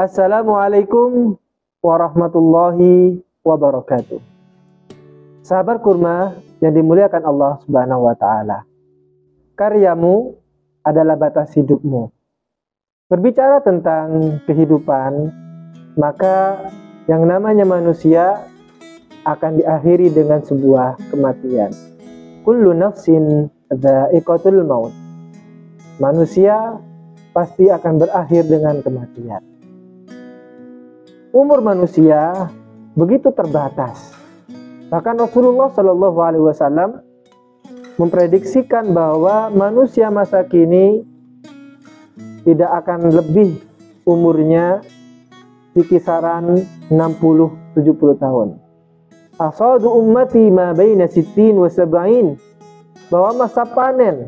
Assalamualaikum warahmatullahi wabarakatuh. Sahabat kurma yang dimuliakan Allah Subhanahu wa taala. Karyamu adalah batas hidupmu. Berbicara tentang kehidupan, maka yang namanya manusia akan diakhiri dengan sebuah kematian. Kullu nafsin dha'iqatul maut. Manusia pasti akan berakhir dengan kematian. Umur manusia begitu terbatas. Bahkan Rasulullah Shallallahu Alaihi Wasallam memprediksikan bahwa manusia masa kini tidak akan lebih umurnya di kisaran 60-70 tahun. Asadu ummati ma baina sittin wa sab'in, bahwa masa panen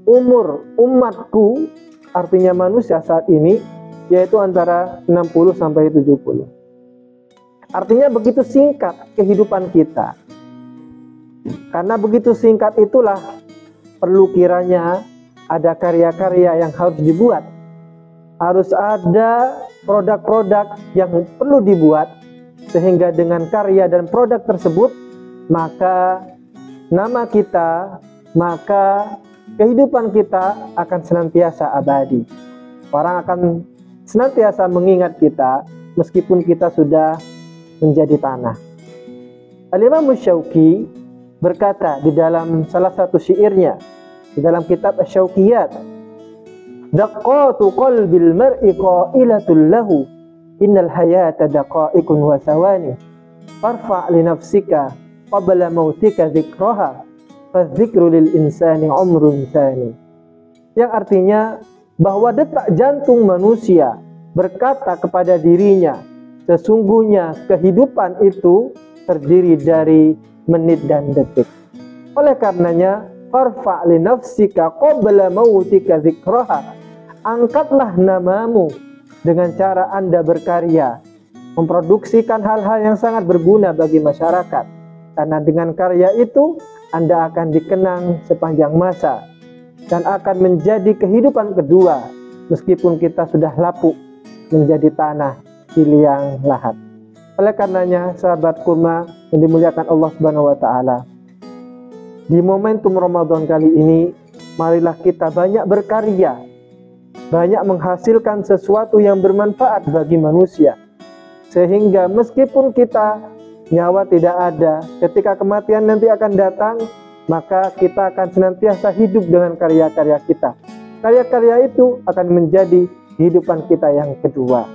umur umatku, artinya manusia saat ini, yaitu antara 60 sampai 70. Artinya begitu singkat kehidupan kita. Karena begitu singkat itulah perlu kiranya ada karya-karya yang harus dibuat. Harus ada produk-produk yang perlu dibuat, sehingga dengan karya dan produk tersebut, maka nama kita, maka kehidupan kita akan senantiasa abadi. Orang akan senantiasa mengingat kita meskipun kita sudah menjadi tanah. Al-Imam Syauqi berkata di dalam salah satu syairnya, di dalam kitab Asy-Syauqiyat, daqqatu qalbil mar'i qailatul lahu, innal hayata daqa'iqun wa thawani, farfa' li nafsika qabla mautika dzikraha, fadzikru lil insani umrun tsani. Yang artinya bahwa detak jantung manusia berkata kepada dirinya, sesungguhnya kehidupan itu terdiri dari menit dan detik. Oleh karenanya, farfa' li nafsika qabla mautika dzikraha, angkatlah namamu dengan cara Anda berkarya, memproduksikan hal-hal yang sangat berguna bagi masyarakat. Karena dengan karya itu Anda akan dikenang sepanjang masa dan akan menjadi kehidupan kedua meskipun kita sudah lapuk menjadi tanah di liang lahat. Oleh karenanya, sahabat kurma yang dimuliakan Allah Subhanahu wa taala, di momentum Ramadan kali ini, marilah kita banyak berkarya, banyak menghasilkan sesuatu yang bermanfaat bagi manusia, sehingga meskipun kita nyawa tidak ada, ketika kematian nanti akan datang, maka kita akan senantiasa hidup dengan karya-karya kita. Karya-karya itu akan menjadi kehidupan kita yang kedua.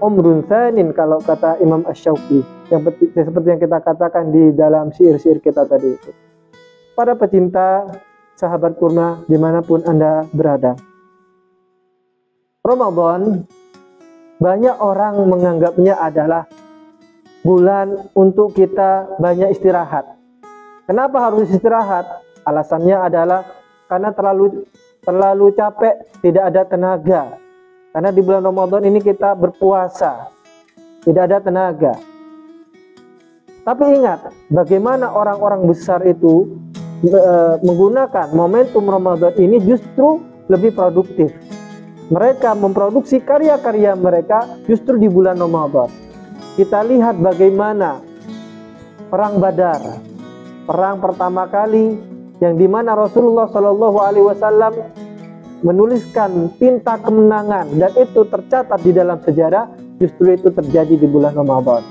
Umrun tsanin, kalau kata Imam Asy-Syauqi, yang seperti yang kita katakan di dalam syair-syair kita tadi itu. Para pecinta sahabat kurma dimanapun Anda berada, Ramadan banyak orang menganggapnya adalah bulan untuk kita banyak istirahat. Kenapa harus istirahat? Alasannya adalah karena terlalu capek, tidak ada tenaga. Karena di bulan Ramadan ini kita berpuasa, tidak ada tenaga. Tapi ingat, bagaimana orang-orang besar itu menggunakan momentum Ramadan ini justru lebih produktif. Mereka memproduksi karya-karya mereka justru di bulan Ramadan. Kita lihat bagaimana Perang Badar, perang pertama kali yang dimana Rasulullah Shallallahu Alaihi Wasallam menuliskan tinta kemenangan, dan itu tercatat di dalam sejarah, justru itu terjadi di bulan Ramadan.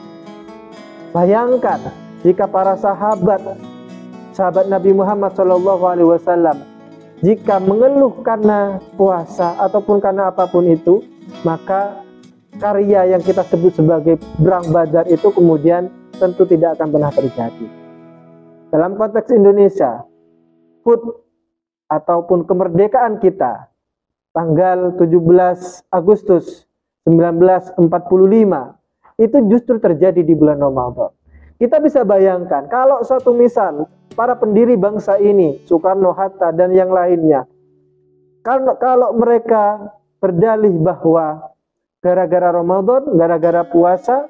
Bayangkan jika para sahabat Nabi Muhammad Shallallahu Alaihi Wasallam jika mengeluh karena puasa ataupun karena apapun itu, maka karya yang kita sebut sebagai Perang Badar itu kemudian tentu tidak akan pernah terjadi. Dalam konteks Indonesia, HUT ataupun kemerdekaan kita tanggal 17 Agustus 1945 itu justru terjadi di bulan Ramadan. Kita bisa bayangkan kalau suatu misal para pendiri bangsa ini, Soekarno, Hatta dan yang lainnya, kalau mereka berdalih bahwa gara-gara Ramadan, gara-gara puasa,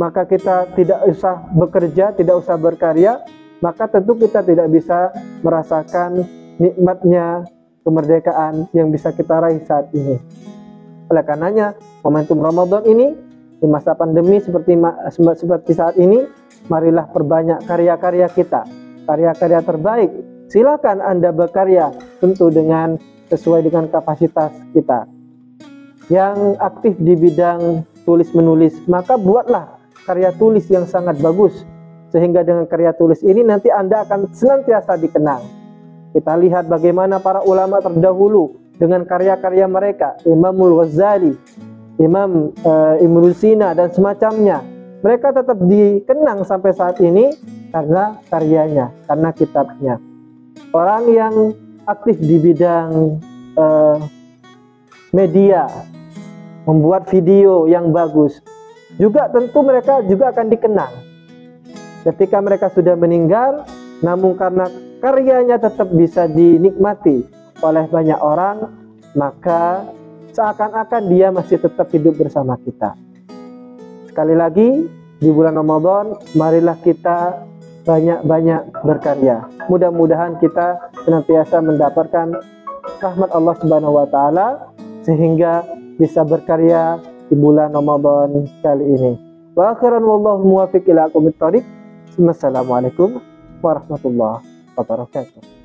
maka kita tidak usah bekerja, tidak usah berkarya, maka tentu kita tidak bisa merasakan nikmatnya kemerdekaan yang bisa kita raih saat ini. Oleh karenanya, momentum Ramadan ini di masa pandemi seperti saat ini, marilah perbanyak karya-karya kita, karya-karya terbaik. Silakan Anda berkarya, tentu dengan sesuai dengan kapasitas kita. Yang aktif di bidang tulis menulis, maka buatlah karya tulis yang sangat bagus, sehingga dengan karya tulis ini nanti Anda akan senantiasa dikenang. Kita lihat bagaimana para ulama terdahulu dengan karya-karya mereka, Imamul Ghazali, Imam Ibnu Sina dan semacamnya. Mereka tetap dikenang sampai saat ini karena karyanya, karena kitabnya. Orang yang aktif di bidang media, membuat video yang bagus, juga tentu mereka juga akan dikenang. Ketika mereka sudah meninggal, namun karena karyanya tetap bisa dinikmati oleh banyak orang, maka seakan-akan dia masih tetap hidup bersama kita. Sekali lagi, di bulan Ramadan, marilah kita banyak-banyak berkarya. Mudah-mudahan kita senantiasa mendapatkan rahmat Allah Subhanahu wa taala sehingga bisa berkarya di bulan Ramadan kali ini. Wa akhiran wallahu muwaffiq ila aqwamit thoriq. Wassalamualaikum warahmatullahi wabarakatuh.